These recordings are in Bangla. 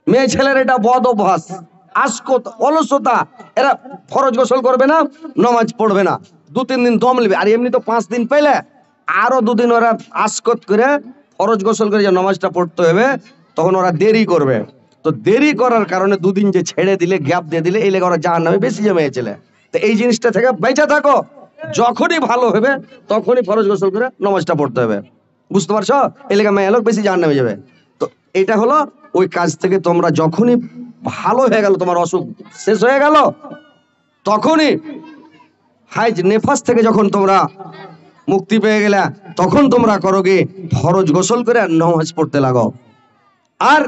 মেয়ে ছেলের এটা বদ অভ্যাস, আজকত, অলসতা। এরা ফরজ গোসল করবে না, নামাজ পড়বে না, 2-3 দিন দম নেবে। আর এমনি তো 5 দিন পেলে আরো 2 দিন ওরা আজকত করে ফরজ গোসল করে যে নামাজটা পড়তে হবে, তখন ওরা দেরি করবে। তো দেরি করার কারণে 2 দিন যে ছেড়ে দিলে, গ্যাপ দিয়ে দিলে, এই লেগে ওরা জাহান্নামে বেশি যে মেয়ে ছেলে। তো এই জিনিসটা থেকে বেঁচে থাকো। যখনই ভালো হবে তখনই ফরজ গোসল করে নামাজটা পড়তে হবে, বুঝতে পারছো? এই লেগে মেয়ে লোক বেশি জাহান্নামে যাবে। তো এটা হলো ওই কাজ থেকে তোমরা যখনই ভালো হয়ে গেল, তোমার অসুখ শেষ হয়ে গেল, তখনই হাইজ নেফাস থেকে যখন তোমরা মুক্তি পেয়ে গেলে, তখন তোমরা করো কি, ফরজ গোসল করে নামাজ পড়তে লাগো। আর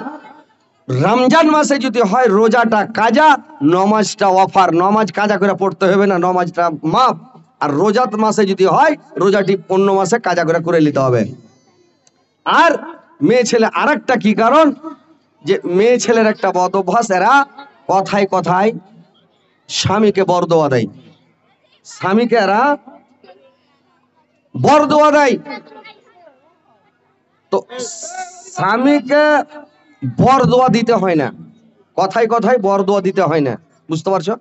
রমজান মাসে যদি হয় রোজাটা কাজা, নামাজটা অফার। নামাজ কাজা করে পড়তে হবে না, নামাজটা মাপ। আর রোজাত মাসে যদি হয়, রোজাটি অন্য মাসে কাজা করে নিতে হবে। আর মেয়ে ছেলে আরেকটা কি কারণ, যে মেয়ে ছেলের একটা বদ অভ্যাস, এরা কথায় কথায় স্বামীকে বরদোয়া দেয়। স্বামীকে এরা বরদোয়া দেয়। তো স্বামীকে বরদোয়া দিতে হয় না, কথায় কথায় বরদোয়া দিতে হয় না, বুঝতে পারছো?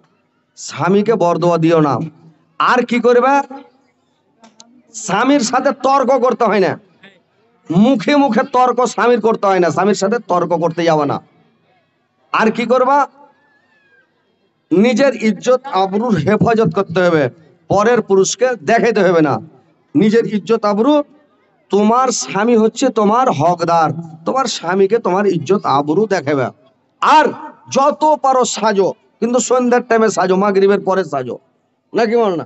স্বামীকে বরদোয়া দিও না। আর কি করবে, স্বামীর সাথে তর্ক করতে হয় না, মুখে মুখে তর্ক স্বামীর করতে হয় না, স্বামীর সাথে তর্ক করতে যাবে না। আর কি করবা, নিজের ইজ্জত আবরুর হেফাজত করতে হবে, পরের পুরুষকে দেখাইতে হবে না। নিজের ইজ্জত আবরু, তোমার স্বামী হচ্ছে তোমার হকদার, তোমার স্বামীকে তোমার ইজ্জত আবরু দেখাবে। আর যত পারো সাজো, কিন্তু সন্ধ্যার টাইমে সাজো, মাগরিবের পরে সাজো, নাকি বল না?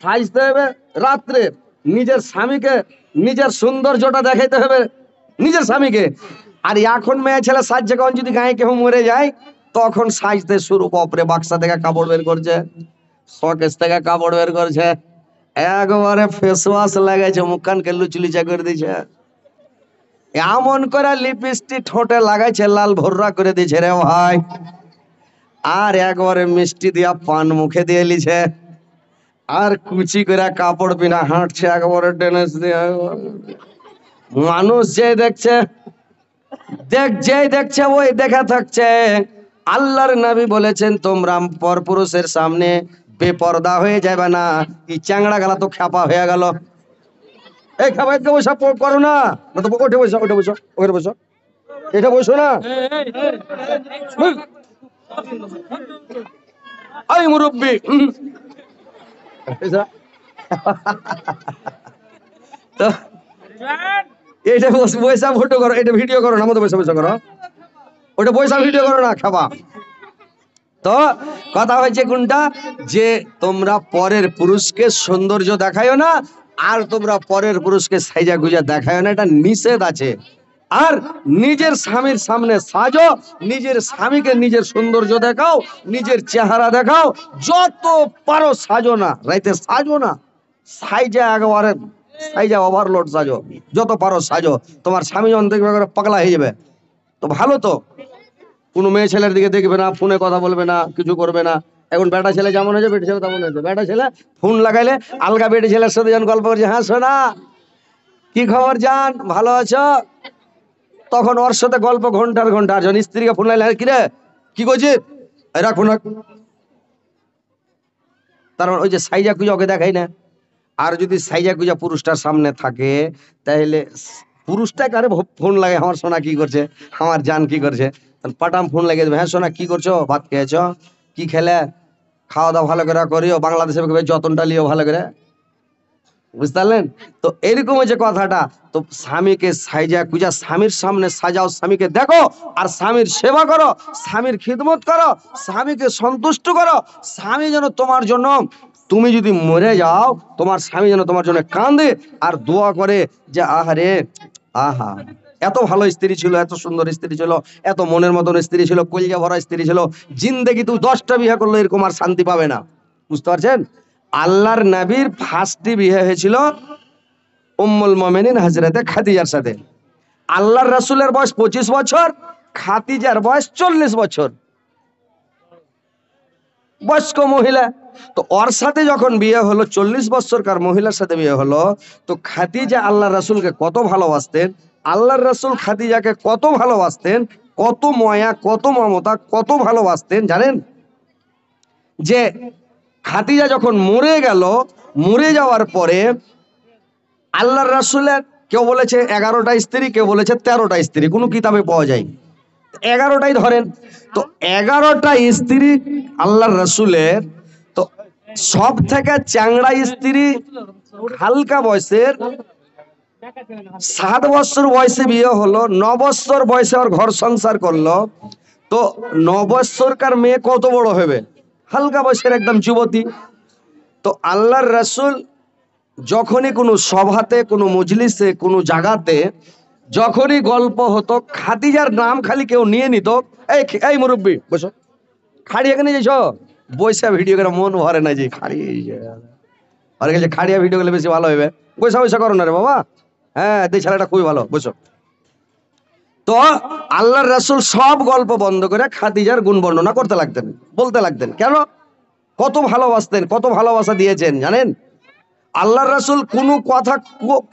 সাজতে হবে রাত্রে, নিজের স্বামীকে, নিজের সৌন্দর্যটা দেখাইতে হবে নিজের স্বামীকে। আর এখন মেয়ে ছেলে সাজছে, কখন যদি গায়ে কেউ মরে যায়, তখন সাজতে শুরু, কপরে বাক্সা থেকে কাপড় বের করছে, শোকেস থেকে কাপড় বের করছে, একবারে ফেস ওয়াশ লাগাইছে, মুখখানকে লুচলুচা করে দিয়েছে, এমন করে লিপস্টিক ঠোঁটে লাগাইছে, লাল ভর্রা করে দিয়েছে রে ভাই। আর একবারে মিষ্টি দিয়া পান মুখে দিয়ে লিছে, আর কুচি করে কাপড় বিনা হাঁটছে, একবারে ডেনেস দিয়ে। মানুষ যে দেখছে, যেই দেখছে ওই দেখা থাকছে। আল্লাহর নবী বলেছেন, তোমরা পরপুরুষের সামনে বেপরদা হয়ে যাবে না। এই চ্যাংড়া গেলা তো খ্যাপা হয়ে গেল। এই খাবার বসা করো না, তো ওঠে বসো, ওঠে বসো, ওখানে বসো, এটা বসো না। এই মুরব্বী, তো এটা পয়সা ফটো করো, এটা ভিডিও করো না, আমাদের পয়সা পয়সা করো, ওটা পয়সা ভিডিও করো না, খাবা। তো কথা হয়েছে কোনটা, যে তোমরা পরের পুরুষকে সৌন্দর্য দেখায়ও না, আর তোমরা পরের পুরুষকে সাইজা গুজা দেখায়ও না, এটা নিষেধ আছে। আর নিজের স্বামীর সামনে সাজো, নিজের স্বামীকে নিজের সৌন্দর্য দেখাও, নিজের চেহারা দেখাও, যত পারো সাজো না, রাইতে সাজো না, সাইজা একেবারে সাইজা ওভারলোড সাজো, যত পারো সাজো। তোমার স্বামী যখন দেখবে পাগলা হয়ে যাবে। তো ভালো তো, কোনো মেয়ে ছেলের দিকে দেখবে না, ফোনে কথা বলবে না, কিছু করবে না। এখন বেটা ছেলে যেমন হয়েছে, বেটা ছেলে তেমন হয়েছে। বেটা ছেলে ফোন লাগাইলে আলগা বেটি ছেলের সাথে যখন গল্প করছে, হ্যাঁ শোনা কি খবর জান, ভালো আছো, তখন ওর সাথে গল্প ঘন্টার ঘন্টা। আর যখন স্ত্রীকে ফোন লাগাইলে, কিরে কি করছিস, রাখো না, তার ওই যে সাইজা কুজা ওকে দেখাই না। আর যদি সাইজা কুজা পুরুষটার সামনে থাকে, তাহলে পুরুষটাকে আরে ফোন লাগে, আমার সোনা কি করছে, আমার জান কি করছে, পাটাম ফোন লাগিয়ে দেবে, হ্যাঁ সোনা কি করছো, ভাত খেয়েছ, কি খেলে, খাওয়া দাওয়া ভালো করে করিও, বাংলাদেশে যতনটা লিও ভালো করে, বুঝতে পারলেন? তো এরকম যে কথাটা, তো স্বামীকে সাইজা কুজা স্বামীর সামনে সাজাও, স্বামীকে দেখো, আর স্বামীর সেবা করো, স্বামীর খিদমত করো, স্বামীকে সন্তুষ্ট করো। স্বামী যেন তোমার জন্য, তুমি যদি মরে যাও, তোমার স্বামী যেন তোমার জন্য কাঁদে আর দোয়া করে, যে আহারে, আহা এত ভালো স্ত্রী ছিল, এত সুন্দর স্ত্রী ছিল, এত মনের মতন স্ত্রী ছিল, কলিজা ভরা স্ত্রী ছিল, জিন্দেগি তুই 10টা বিয়ে করলো, এরকম আর শান্তি পাবে না, বুঝতে পারছেন? আল্লাহর নবীর ফার্স্টে বিয়ে হয়েছিল উম্মুল মুমিনিন হযরতে খাদিজার সাথে। আল্লাহর রাসূলের বয়স 25 বছর, খাদিজার বয়স 40 বছর, বয়স্ক মহিলা। তো ওর সাথে যখন বিয়ে হলো, 40 বছরকার মহিলার সাথে বিয়ে হলো, তো খাদিজা আল্লাহর রাসূলকে কত ভালোবাসতেন, আল্লাহর রাসূল খাদিজাকে কত ভালোবাসতেন, কত মায়া, কত মমতা, কত ভালোবাসতেন জানেন? যে খাদিজা যখন মরে গেল, মরে যাওয়ার পরে আল্লাহর রাসূলের কেউ বলেছে 11টা স্ত্রী, কেউ বলেছে 13টা স্ত্রী, কোনো কিতাবে পাওয়া যায়। 11টাই ধরেন। তো 11টা স্ত্রী আল্লাহর রাসূলের। তো সব থেকে চ্যাংড়া স্ত্রী হালকা বয়সের, 7 বছর বয়সে বিয়ে হলো, 9 বছর বয়সে ওর ঘর সংসার করলো। তো 9 বছরকার মেয়ে কত বড় হবে? হালকা বয়সের একদম যুবতী। তো আল্লাহর রাসূল যখনই কোনো সভাতে, কোনো মজলিসে, কোনো জায়গাতে যখনই গল্প হতো, খাদিজার নাম খালি কেউ নিয়ে নিত, এই এই মুরব্বী বসো, খাড়ি এখানে যাইছ, বৈশা ভিডিও করে মন ভরে না যে খাড়ি আর গেছে, খাড়িয়া ভিডিও গেলে বেশি ভালো হবে, বৈশা বৈশা করো না রে বাবা, হ্যাঁ এই ছেলেটা খুবই ভালো, বসো। তো আল্লাহর রাসূল সব গল্প বন্ধ করে খাদিজার গুণ বর্ণনা করতে লাগতেন, বলতে লাগতেন। কেন? কত ভালোবাসতেন, কত ভালোবাসা দিয়েছেন জানেন? আল্লাহর রাসূল কোনো কথা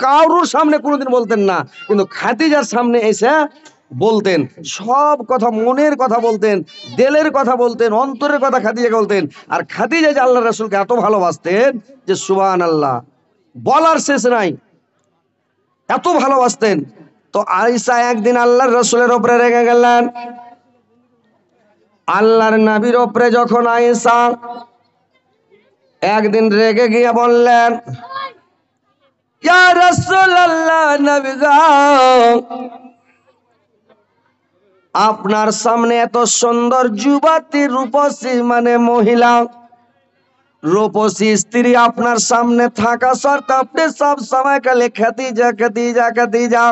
কারোর সামনে কোনোদিন বলতেন না, কিন্তু খাদিজার সামনে এসে বলতেন। সব কথা, মনের কথা বলতেন, দিলের কথা বলতেন, অন্তরের কথা খাদিজাকে বলতেন। আর খাদিজা যে আল্লাহর রাসূলকে এত ভালোবাসতেন যে সুবহানাল্লাহ, বলার শেষ নাই, এত ভালোবাসতেন। তো আয়েশা একদিন আল্লাহর রাসূলের উপরে রেগে গেলেন। আল্লাহর নবীর উপরে যখন আয়েশা একদিন রেগে গিয়ে বললেন, ইয়া রাসূলুল্লাহ, নবী গো, আপনার সামনে এত সুন্দর যুবতী, রূপসী মানে মহিলা, রূপসী স্ত্রী আপনার সামনে থাকা সত্ত্বেও আপনি সব সময় খালি খাদিজা খাদিজা খাদিজা,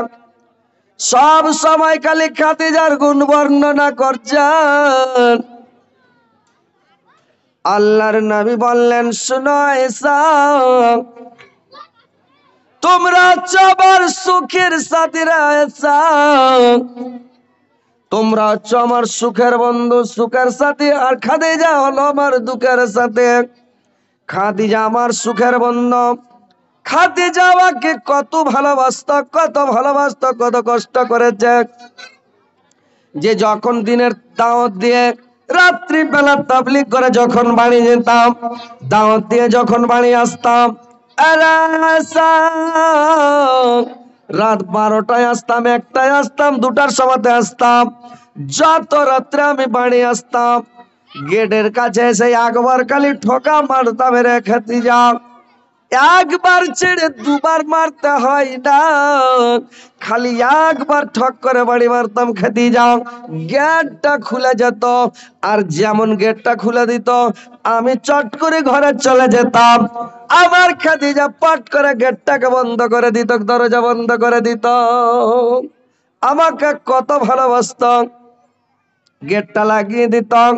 সব সময় খালি খাদিজার গুণ বর্ণনা করছেন। আল্লাহর নবী বললেন, শুনো আয়েশা, তোমরা হচ্ছে আমার সুখের সাথীরা আয়েশা, তোমরা হচ্ছে আমার সুখের বন্ধু, সুখের সাথী। আর খাদিজা হলো আমার দুঃখের সাথী। খাদিজা আমার সুখের বন্ধু। খাদিজা আমাকে কত ভালোবাসতো, কত ভালোবাসতো, কত কষ্ট করেছে। যে যখন দিনের দাওয়াত দিয়ে রাত্রি বেলা তাবলীগ করে যখন বাড়ি যেতাম, দাওয়াত দিয়ে যখন বাড়ি আসতাম, রাত 12টায় আসতাম, 1টায় আসতাম, 2টার সময়তে আসতাম, যত রাত্রে আমি বাড়ি আসতাম, গেটের কাছে এসে একবার খালি ঠোকা মারতাম, রে খাদিজা। একবার ছেড়ে দুবার মারতে হয় না, খালি একবার ঠক করে বাড়ি মারতাম খাদিজা। গেটটা খুলে যেত, আর যেমন গেটটা খুলে দিত আমি চট করে ঘরে চলে যেতাম। আমার খাদিজা পট করে গেটটাকে বন্ধ করে দিত, দরজা বন্ধ করে দিত। আমাকে কত ভালোবাসত, গেটটা লাগিয়ে দিতাম।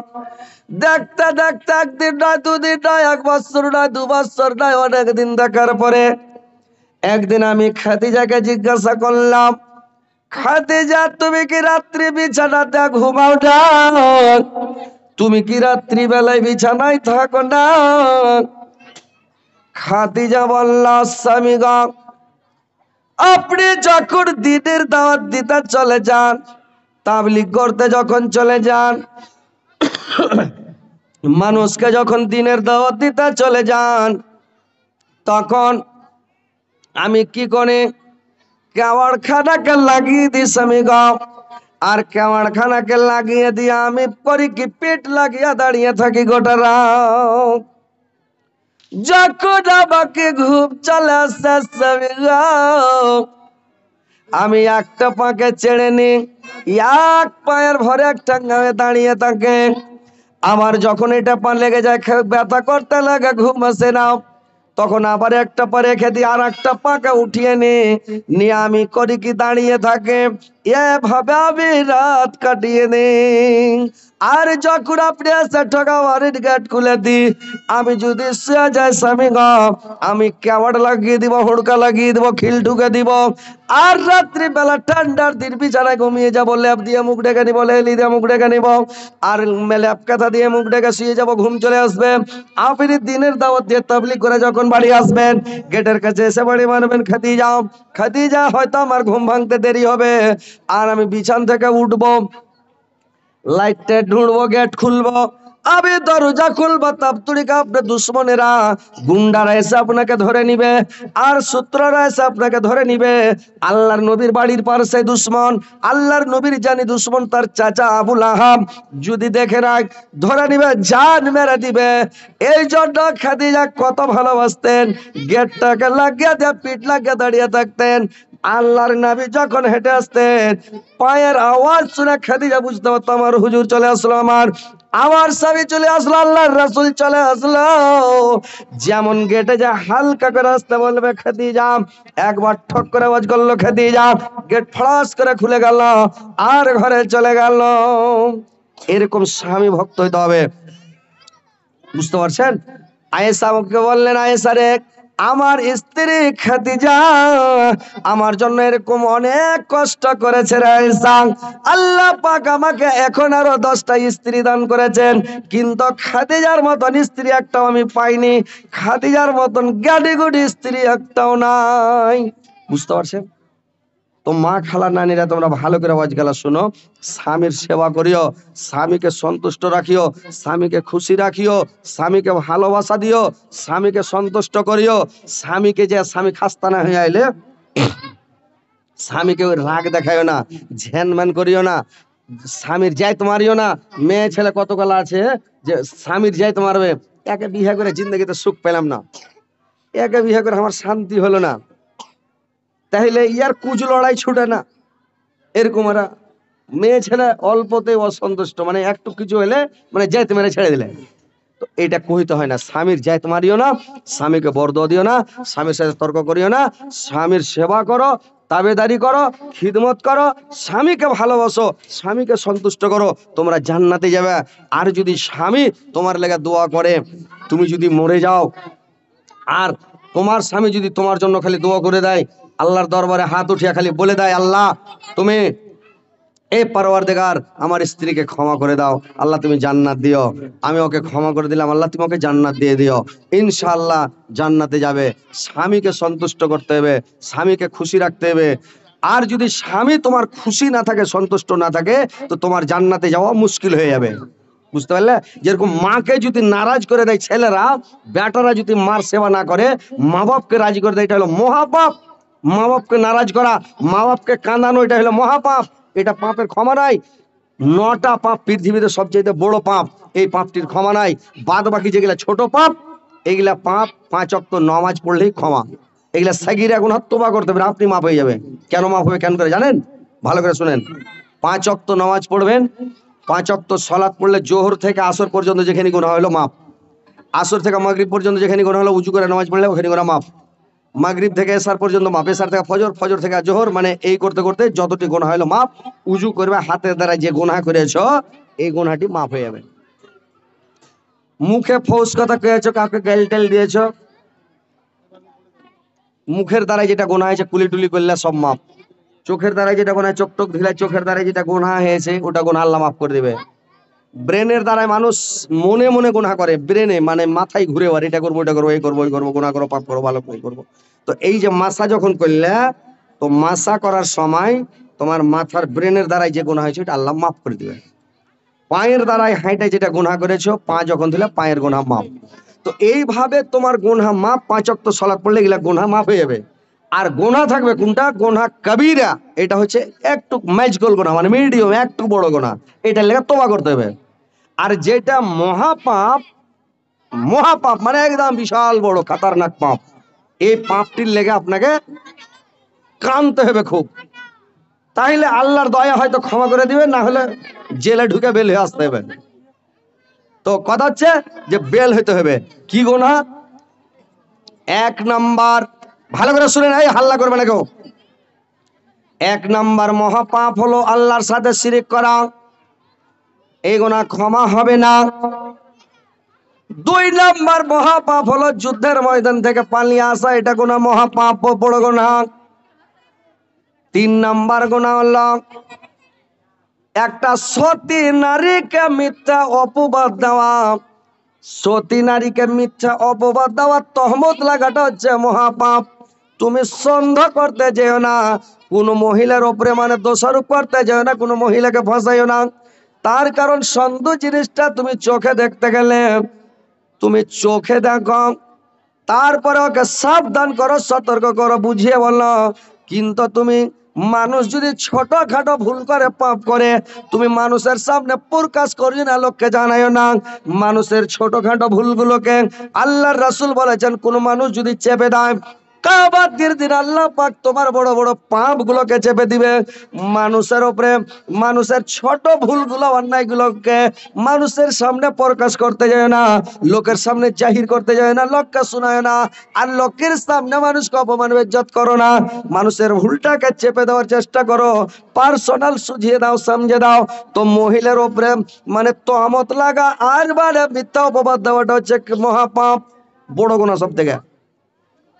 দেখতে দেখতে একদিন নয়, 2 দিন নয়, 1 বছর নয়, 2 বছর নয়, অনেকদিন দেখার পরে একদিন আমি খাদিজাকে জিজ্ঞাসা করলাম, খাদিজা তুমি কি রাত্রি বিছানাতে ঘুমাও না? তুমি কি রাত্রি বেলায় বিছানায় থাকো না? খাদিজা বলল, স্বামী গো, আপনি যখন দিনের দাওয়াত দিতে চলে যান, তাবলীগ করতে যখন চলে যান, মানুষকে যখন দিনের দাওয়াত দিতে চলে যান, তখন আমি কি করে কেওয়াড়খানাকে লাগিয়ে দিই স্বামী গো। আর কেওয়াড়খানাকে লাগিয়ে দিয়ে আমি করি কি, পেট লাগিয়ে দাঁড়িয়ে থাকি গোটা রাত। যখন আমাকে ঘুম চলে আসে স্বামী গো, আমি একটা পাকে ছেড়ে নি, এক পায়ের ভরে একটা গায়ে দাঁড়িয়ে থাকে। আবার যখন এটা পা লেগে যায়, ব্যথা করতে লাগে, ঘুম আসে না, তখন আবার একটা পা রেখে দিই, আর একটা পাকে উঠিয়ে নিয়ে আমি করি কি, দাঁড়িয়ে থাকে। এভাবে আমি রাত কাটিয়ে নিই। আর যখন আপনি এসে ঠকা বাড়ির গেট খুলে দিই, আমি যদি শুয়ে যাই স্বামী গো, আমি কেওয়াড় লাগিয়ে দিব, হুড়কা লাগিয়ে দিব, খিল ঢুকে দিব। আর রাত্রি বেলা ঠান্ডার দিন বিছানায় ঘুমিয়ে যাবো, ল্যাপ দিয়ে মুখ ডেকে নিবো, লেলি দিয়ে মুখ ডেকে নিবো, আর ল্যাপ কাঁথা দিয়ে মুখ ডেকে শুয়ে যাবো, ঘুম চলে আসবে। আপনি দিনের দাওয়াত দিয়ে তাবলীগ করে যখন বাড়ি আসবেন, গেটের কাছে এসে বাড়ি মারবেন খাদিজা। খাদিজা হয়তো আমার ঘুম ভাঙতে দেরি হবে, আর আমি বিছান থেকে উঠবো, লাইটে ঢুঁড়বো, গেট খুলবো, আমি দরজা খুলবো, তাপ তুড়িকা আপনার দুশ্মনেরা গুন্ডারা এসে আপনাকে ধরে নিবে, আর সূত্ররা এসে আপনাকে ধরে নিবে। আল্লাহর নবীর বাড়ির পাশে দুশ্মন, আল্লাহর নবীর জানি দুশ্মন তার চাচা আবুল আহাব যদি দেখে রাখ ধরে নিবে, জান মেরে দিবে। এই জন্য খাদিজা কত ভালোবাসতেন, গেটটাকে লাগিয়ে দিয়ে পিঠ লাগিয়ে দাঁড়িয়ে থাকতেন। আল্লাহর নবী যখন হেঁটে আসতেন পায়ের আওয়াজ শুনে খাদিজা বুঝতে পারতো আমার হুজুর চলে আসলো, আমার স্বামী চলে আসলো, আল্লাহর রাসূল চলে আসলো। যেমন গেটে যা হালকা করে আসতে বলবে খাদিজা, একবার ঠক করে আওয়াজ করলো খাদিজা, গেট ফড়াস করে খুলে গেল আর ঘরে চলে গেল। এরকম স্বামী ভক্ত হইতে হবে, বুঝতে পারছেন? আয়েশা আমাকে বললেন, আয়েশা রে, আমার স্ত্রী খাদিজা আমার জন্য এরকম অনেক কষ্ট করেছে রে আয়েশা। আল্লাহ পাক আমাকে এখন আরো 10টা স্ত্রী দান করেছেন, কিন্তু খাদিজার মতন স্ত্রী একটাও আমি পাইনি, খাদিজার মতন গাড়ি গুড়ি স্ত্রী একটাও নাই। বুঝতে পারছেন? তো মা খালা নানিরা তোমরা ভালো করে আওয়াজ গেলা শুনো, স্বামীর সেবা করিও, স্বামীকে সন্তুষ্ট রাখিও, স্বামীকে খুশি রাখিও, স্বামীকে ভালোবাসা দিও, স্বামীকে সন্তুষ্ট করিও। স্বামীকে যে স্বামী খাস্তা না হয়ে আইলে স্বামীকে ওই রাগ দেখাইও না, ঝ্যানম্যান করিও না, স্বামীর যাইতে মারিও না। মেয়ে ছেলে কতগুলা আছে যে স্বামীর যাইতে মারবে, একে বিয়ে করে জিন্দগিতে সুখ পেলাম না, একে বিয়ে করে আমার শান্তি হলো না, তাহলে ইয়ার কুজ লড়াই ছুটে না। এরকম এরা মেয়ে ছেলে অল্পতে অসন্তুষ্ট, মানে একটু কিছু হলে মানে যাইতে মেরে ছেড়ে দিলে। তো এটা কইতে হয় না, স্বামীর যাইতে মারিও না, স্বামীকে বরদোয়া দিও না, স্বামীর সাথে তর্ক করিও না, স্বামীর সেবা করো, তাবেদারি করো, খিদমত করো, স্বামীকে ভালোবাসো, স্বামীকে সন্তুষ্ট করো, তোমরা জান্নাতে যাবে। আর যদি স্বামী তোমার লেগে দোয়া করে, তুমি যদি মরে যাও আর তোমার স্বামী যদি তোমার জন্য খালি দোয়া করে দেয়, আল্লাহর দরবারে হাত উঠিয়া খালি বলে দেয়, আল্লাহ তুমি এ পরওয়ারদিগার আমার স্ত্রীকে ক্ষমা করে দাও, আল্লাহ তুমি জান্নাত দিও, আমি ওকে ক্ষমা করে দিলাম, আল্লাহ তুমি ওকে জান্নাত দিয়ে দিও, ইনশাআল্লাহ জান্নাতে যাবে। স্বামীকে সন্তুষ্ট করতে হবে, স্বামীকে খুশি রাখতে হবে। আর যদি স্বামী তোমার খুশি না থাকে, সন্তুষ্ট না থাকে, তো তোমার জান্নাতে যাওয়া মুশকিল হয়ে যাবে। বুঝতে পারলে? যেরকম মাকে যদি নারাজ করে দেয় ছেলেরা, বেটারা যদি মার সেবা না করে, মা বাপকে রাজি করে দেয়, এটা হলো মহাপাপ। মা বাপকে নারাজ করা, মা বাপকে কাঁদানো, এটা হলো মহাপাপ, এটা পাপের ক্ষমা নাই। 9টা পাপ পৃথিবীতে সবচেয়ে বড় পাপ, এই পাপটির ক্ষমা নাই। বাদ বাকি যেগুলা ছোট পাপ, এগুলা পাপ 5 ওয়াক্ত নামাজ পড়লেই ক্ষমা। এগুলা সাগীরা গুনাহ তওবা করতে হবে, আপনি মাফ হয়ে যাবে। কেন মাফ হবে, কেন করে জানেন? ভালো করে শুনেন। 5 ওয়াক্ত নামাজ পড়বেন, 5 ওয়াক্ত সালাত পড়লে জোহর থেকে আসর পর্যন্ত যেখানে গুনাহ হলো মাফ, আসর থেকে মাগরিব পর্যন্ত যেখানে গুনাহ হলো উজু করে নামাজ পড়লে ওখানে গুনাহ মাফ, মাগরিব থেকে এশার পর্যন্ত মাপ, এশার থেকে ফজর, ফজর থেকে জোহর, মানে এই করতে করতে যতটি গুনাহ হলো মাপ। উজু করবে, হাতের দ্বারা যে গুনাহ করেছো এই গুনাহটি মাফ হয়ে যাবে। মুখে ফৌস কথা কয়েছো, কাউকে গাল টাল দিয়েছো, মুখের দ্বারা যেটা গুনাহ হয়েছে কুলি টুলি করলে সব মাপ। চোখের দ্বারা যেটা গুনাহ, চোখ টোক ধুলে চোখের দ্বারা যেটা গুনাহ হয়েছে ওটা গুনাহ আল্লাহ মাফ করে দিবে। ব্রেনের দ্বারাই মানুষ মনে মনে গুনাহ করে, ব্রেনে মানে মাথায় ঘুরে, আর এটা করবো, এটা করবো, এই করবো, ওই করবো, গুনাহ করবো, পাপ করবো, ভালো করে করবো। তো এই যে মাসা যখন করলে, তো মাসা করার সময় তোমার মাথার ব্রেনের দ্বারাই যে গুনাহ হয়েছে এটা আল্লাহ মাফ করে দিবে। পায়ের দ্বারাই হাঁটায় যেটা গুনাহ করেছো, পা যখন দিলে পায়ের গুনাহ মাফ। তো এইভাবে তোমার গুনাহ মাফ, 5 ওয়াক্ত সালাত পড়লে এগুলা গুনাহ মাফ হয়ে যাবে। আর গুনাহ থাকবে কোনটা? গুনাহ কবিরা, এটা হচ্ছে একটু ম্যাজগোল গুনাহ, মানে মিডিয়াম একটু বড় গুনাহ, এটার লেগে তওবা করতে হবে। আর যেটা মহাপাপ, মহাপাপ মানে একদম বিশাল বড় খতরনাক পাপ, এই পাপটির লেগে আপনাকে কাঁদতে হবে খুব, তাইলে আল্লাহর দয়া হয়তো ক্ষমা করে দিবে, না হলে জেলে ঢুকে বের হয়ে আসতে হবে। তো কথা হচ্ছে যে বেল হইতে হবে। কি গুনাহ? 1 নাম্বার, ভালো করে শুনেন, এই হাল্লা করবে না কেউ। 1 নাম্বার মহাপাপ হলো আল্লাহর সাথে শিরিক করা, এই গুনাহ ক্ষমা হবে না। 2 নাম্বার মহাপাপ হলো যুদ্ধের ময়দান থেকে পালিয়ে আসা, এটা গুনাহ মহাপাপ, বড় গুনাহ। 3 নাম্বার গুনাহ হলো একটা সতী নারীকে মিথ্যা অপবাদ দেওয়া, সতী নারীকে মিথ্যা অপবাদ দেওয়া, তহমত লাগাটা হচ্ছে মহাপাপ। তুমি সন্দেহ করতে যেও না, কোন মহিলার উপরে মানে দোষারোপ করতে যেও না, কোন মহিলাকে ফাঁসাইও না, তার কারণ সুন্দর জিনিসটা তুমি চোখে দেখতে গেলে তুমি চোখে দেখো, তারপরে ওকে সাবধান করো, সতর্ক করো, বুঝিয়ে বলো। কিন্তু তুমি মানুষ যদি ছোটখাটো ভুল করে, পাপ করে, তুমি মানুষের সামনে প্রকাশ করি না, লোককে জানাইও না। মানুষের ছোটখাটো ভুলগুলোকে আল্লাহর রাসূল বলেছেন, কোন মানুষ যদি চেপে দেয়, কিয়ামতের দিন আল্লাহ পাক তোমার বড় বড় পাপ গুলোকে চেপে দিবে। মানুষের উপরে মানুষের ছোট ভুলগুলো, অন্যায়গুলোকে মানুষের সামনে প্রকাশ করতে যায় না, লোকের সামনে জাহির করতে যায় না, লোককে শোনায় না। আর লোকের সামনে মানুষকে অপমান বেজ্জত করো না, মানুষের ভুলটাকে চেপে দেওয়ার চেষ্টা করো, পার্সোনাল সুঝিয়ে দাও, সমঝে দাও। তো মহিলার উপরে মানে তহমত লাগা আর বারে মিথ্যা অপবাদ দেওয়াটা হচ্ছে মহাপাপ, বড় গুনাহ সব থেকে।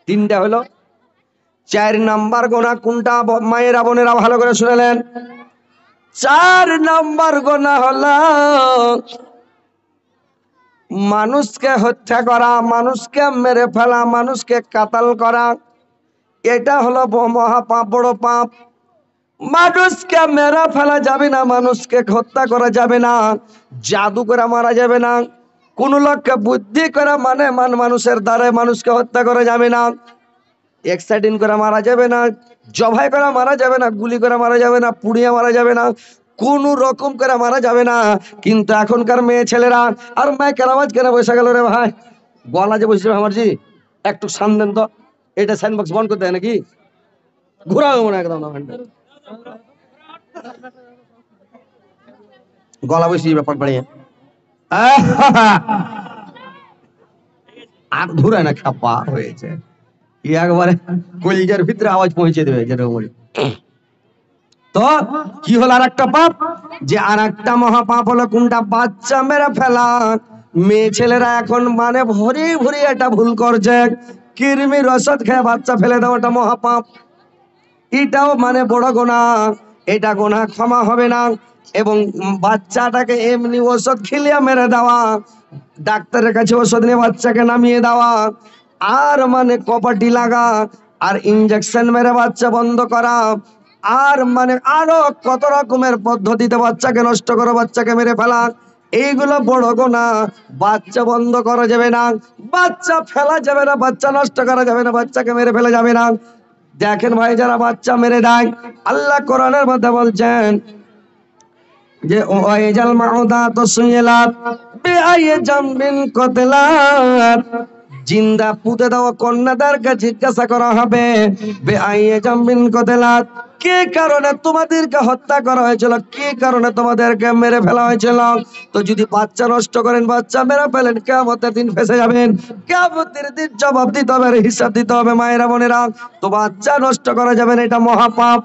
তিনটা হলো। 4 নাম্বার গুনাহ কোনটা মায়েরা বোনেরা ভালো করে শুনলেন? 4 নাম্বার গুনাহ হলো মানুষকে হত্যা করা, মানুষকে মেরে ফেলা, মানুষকে কাতাল করা। এটা হলো মহাপাপ, বড় পাপ। মানুষকে মেরে ফেলা যাবে না, মানুষকে হত্যা করা যাবে না, জাদু করে মারা যাবে না, কোন লোককে বুদ্ধি করে মানুষের দ্বারা মানুষকে হত্যা করা যাবে না, এক্সাইটিং করে মারা যাবে না, জবাই করে মারা যাবে না, গুলি করে মারা যাবে না, পুড়িয়ে মারা যাবে না, কোন রকম করে মারা যাবে না। কিন্তু এখনকার মেয়ে ছেলেরা আর মাইকের আওয়াজ কেন বসে গেল রে ভাই, গলা যে বসে আমার জি একটু শান দেন তো, এটা সাইন বক্স বন্ধ করতে হয় নাকি? ঘোরাও মনে একদম গলা বসে ব্যাপার বাড়িয়ে আর ঘুরে না, খাপা হয়েছে একবারে কলিজার ভিতরে আওয়াজ পৌঁছে দেবে যেটা বলি। তো কি হলো আর একটা পাপ, যে আর একটা মহাপাপ হলো কোনটা? বাচ্চা মেরে ফেলা। মেয়ে ছেলেরা এখন মানে ভরি ভরি এটা ভুল করছে, কৃমির ওষুধ খেয়ে বাচ্চা ফেলে দেওয়াটা মহাপাপ। এটাও মানে বড় গুনাহ, এটা গুনাহ ক্ষমা হবে না। এবং বাচ্চাটাকে এমনি ওষুধ খেলিয়ে মেরে দেওয়া, ডাক্তারের কাছে ওষুধ নিয়ে বাচ্চাকে নামিয়ে দেওয়া, আর মানে কপাটি লাগা, আর ইনজেকশন মেরে বাচ্চা বন্ধ করা, আর মানে আরো কত রকমের পদ্ধতিতে বাচ্চাকে নষ্ট করো, বাচ্চাকে মেরে ফেলা, এইগুলো বড় গুনাহ। বাচ্চা বন্ধ করা যাবে না, বাচ্চা ফেলা যাবে না, বাচ্চা নষ্ট করা যাবে না, বাচ্চাকে মেরে ফেলা যাবে না। দেখেন ভাই, যারা বাচ্চা মেরে দেয়, আল্লাহ কোরআনের মধ্যে বলছেন যে ওয়াইজাল মাউদাতু সুইলাত বিআইয়ি জামবিন কতলাত, জিন্দা পুঁতে দেওয়া কন্যাদেরকে জিজ্ঞাসা করা হবে বিআইয়ি জামবিন কতলাত, কি কারণে তোমাদেরকে হত্যা করা হয়েছিল, কি কারণে তোমাদেরকে মেরে ফেলা হয়েছিল। তো যদি বাচ্চা নষ্ট করেন, বাচ্চা মেরে ফেলেন, কিয়ামতের দিন ফেঁসে যাবেন, কিয়ামতের দিন জবাব দিতে হবে, হিসাব দিতে হবে মায়েরা বোনেরা। তো বাচ্চা নষ্ট করা যাবে না, এটা মহাপাপ।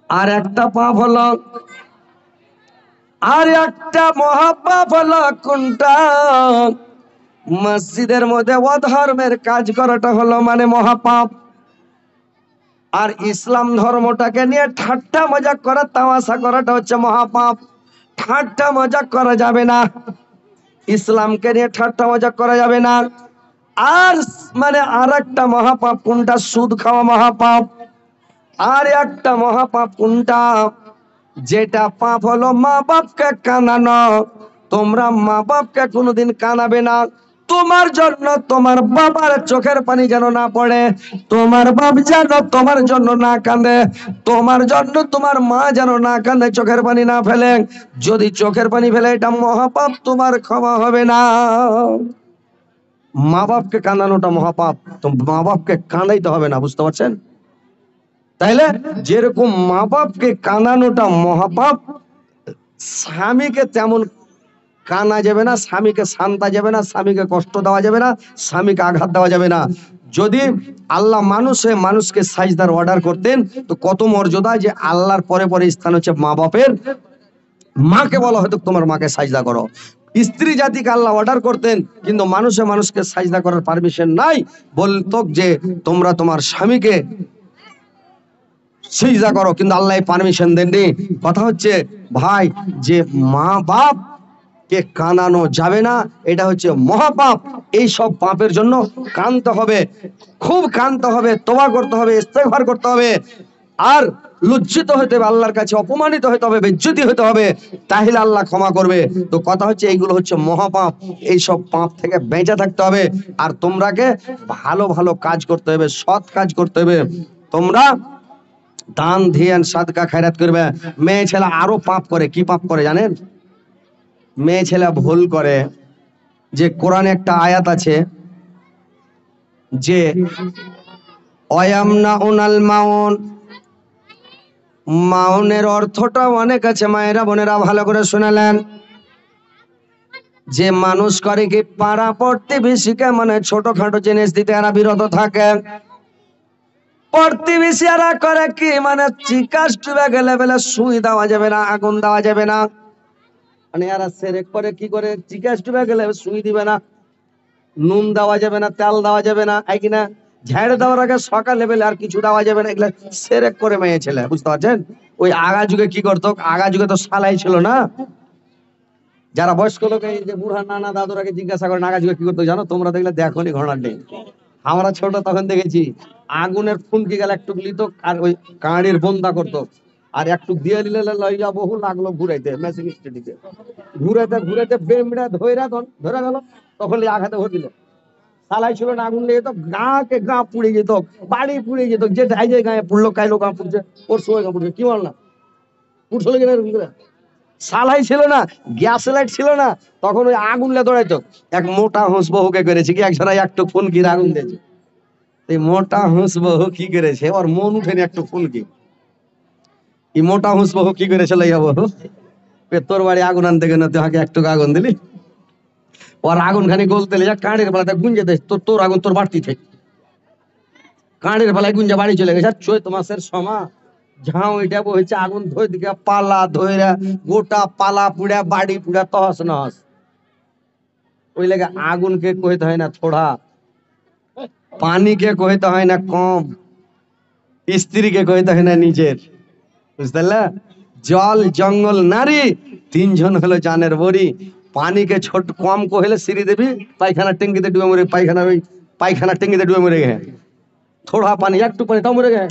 আর একটা পাপ হলো, আর একটা মহাপাপ হলো কোনটা? মসজিদের মধ্যে অধর্মের কাজ করাটা হলো মানে মহাপাপ। আর ইসলাম ধর্মটাকে নিয়ে ঠাট্টা মজাক করা, তামাশা করাটা হচ্ছে মহাপাপ। ঠাট্টা মজাক করা যাবে না, ইসলামকে নিয়ে ঠাট্টা মজাক করা যাবে না। আর মানে আর একটা মহাপাপ কোনটা? সুদ খাওয়া মহাপাপ। আর একটা মহাপাপ কোনটা? যেটা পাপ হলো মা বাপকে কাঁদানো। তোমরা মা বাপকে কোনোদিন কাঁদাবে না, তোমার জন্য তোমার বাবার চোখের পানি যেন না পড়ে, তোমার বাপ যেন তোমার জন্য না কাঁদে, তোমার জন্য তোমার মা যেন না কাঁদে, চোখের পানি না ফেলে। যদি চোখের পানি ফেলে, এটা মহাপাপ, তোমার ক্ষমা হবে না। মা বাপকে কাঁদানোটা মহাপাপ, তো মা বাপকে কাঁদাইতে হবে না, বুঝতে পারছেন? তাইলে যেরকম মা বাপকে কাঁদানোটা মহাপাপ, স্বামীকে তেমন কানা যাবে না, স্বামীকে শান্তা যাবে না, স্বামীকে কষ্ট দেওয়া যাবে না, স্বামীকে আঘাত দেওয়া যাবে না। যদি আল্লাহ মানুষকে সাজদার অর্ডার করতেন, তো কত মর্যাদা, যে আল্লাহর পরে পরে স্থান হচ্ছে মা বাপের। মাকে বলা হয়তো তোমার মাকে সাজদা করো। স্ত্রী জাতিকে আল্লাহ অর্ডার করতেন, কিন্তু মানুষকে সাজদা করার পারমিশন নাই, বলতো যে তোমরা তোমার স্বামীকে সিজদা করো, কিন্তু আল্লাহ পারমিশন দেননি। কথা হচ্ছে ভাই, যে মা বাপ কে কানানো যাবে না, এটা হচ্ছে মহাপাপ। এই সব পাপের জন্য কানতে হবে, খুব কানতে হবে, তওবা করতে হবে, ইস্তেগফার করতে হবে। আর লজ্জিত হতে হবে, আল্লাহর কাছে অপমানিত হতে হবে, বেজ্জতি হতে হবে, তাহলে আল্লাহ ক্ষমা করবে। তো কথা হচ্ছে এইগুলো হচ্ছে মহাপাপ, এইসব পাপ থেকে বেঁচে থাকতে হবে। আর তোমরাকে ভালো ভালো কাজ করতে হবে, সৎ কাজ করতে হবে। তোমরা দান ধ্যান সাদকা খায়রাত করবে। মেয়ে ছেলে আরো পাপ করে, কি পাপ করে জানেন? মেয়ে ছেলে ভুল করে, যে কোরআনে একটা আয়াত আছে যে অয়ামনা উনাল মাউন, মাউনের অর্থটা অনেক আছে, মায়েরা বোনেরা ভালো করে শুনালেন। যে মানুষ করে কি পাড়া প্রতিবেশীকে মানে ছোটখাটো জিনিস দিতে এরা বিরত থাকে। প্রতিবেশীরা করে কি মানে চিকাস ডুবে গেলে বেলে সুই দেওয়া যাবে না, আগুন দেওয়া যাবে না, মানে এরা সেরেক করে কি করে, চিকাস ডুবে গেলে সুই দিবে না, নুন দেওয়া যাবে না, তেল দেওয়া যাবে না, এই কিনা ঝাড় দেওয়ার আগে সকালে বেলে আর কিছু দেওয়া যাবে না, এগুলা সেরেক করে মেয়ে ছেলে, বুঝতে পারছেন? ওই আগা যুগে কি করতো, আগা যুগে তো সালাই ছিল না। যারা বয়স্ক লোক, এই যে বুড়া নানা দাদুরাকে জিজ্ঞাসা করেন আগা যুগে কি করতো জানো? তোমরা দেখলে দেখোনি, ঘোড়ার নেই। আমরা ছোট তখন দেখেছি, আগুনের ফুনকি গেলে একটু লিত আর ওই কাঁড়ির বন্দা করতো, আর একটু দিয়ে দিলে লইয়া বহু লাগলো ঘুরাইতে, মেশিন স্টেডিতে ঘুরাইতে ঘুরাইতে বেমড়া ধইরা ধরে গেল, তখন আঘাতে ভর দিল। সালাই ছিল না, আগুন লেগে যেত, গাঁকে গা পুড়ে যেত, বাড়ি পুড়ে যেত, যে যে গায়ে পুড়লো কাইলো গা পুড়ছে, ওর সময় গা পুড়ছে, কি বল না পুড়ছিল কিনা। সালাই ছিল না, গ্যাস লাইট ছিল না, তখন ওই আগুন লে দৌড়াইতো। এক মোটা হুঁস বহুকে করেছে কি, একজনা একটু ফুনকির আগুন দিয়েছে। এই মোটা হুঁস বহু কি করেছে, ওর মন উঠেনি একটু ফুনকি। এই মোটা হুঁস বহু কি করেছে, লইয়া বহু তোর বাড়ি আগুন আনতে গেলে তুই আগে একটু আগুন দিলি, ওর আগুন খানি গলতে যা কাঁড়ের বেলাতে গুঞ্জে দেয়, তোর আগুন তোর বাড়তি থেকে কাঁড়ের বেলায় গুঞ্জা বাড়ি চলে গেছে। চৈত মাসের সমা ঝাউ এটা বইছে, আগুন ধরে দিকে পালা ধইরা গোটা পালা পুড়া বাড়ি পুড়া তহস নহস। ওই লাগে আগুনকে কইতে হয় না থোড়া, পানিকে কইতে হয় না কম, স্ত্রীকে কইতে হয় না নিজের, বুঝতে পারলা? জল জঙ্গল নারী তিনজন হলো জানের বড়ি। পানিকে ছোট কম কহিলে সিঁড়ি দেবী পায়খানা ট্যাঙ্কিতে ডুবে মরে, পায়খানা ওই পায়খানা ট্যাঙ্কিতে ডুবে মরে গে। থোড়া পানি একটু পানি তাও মরে গে।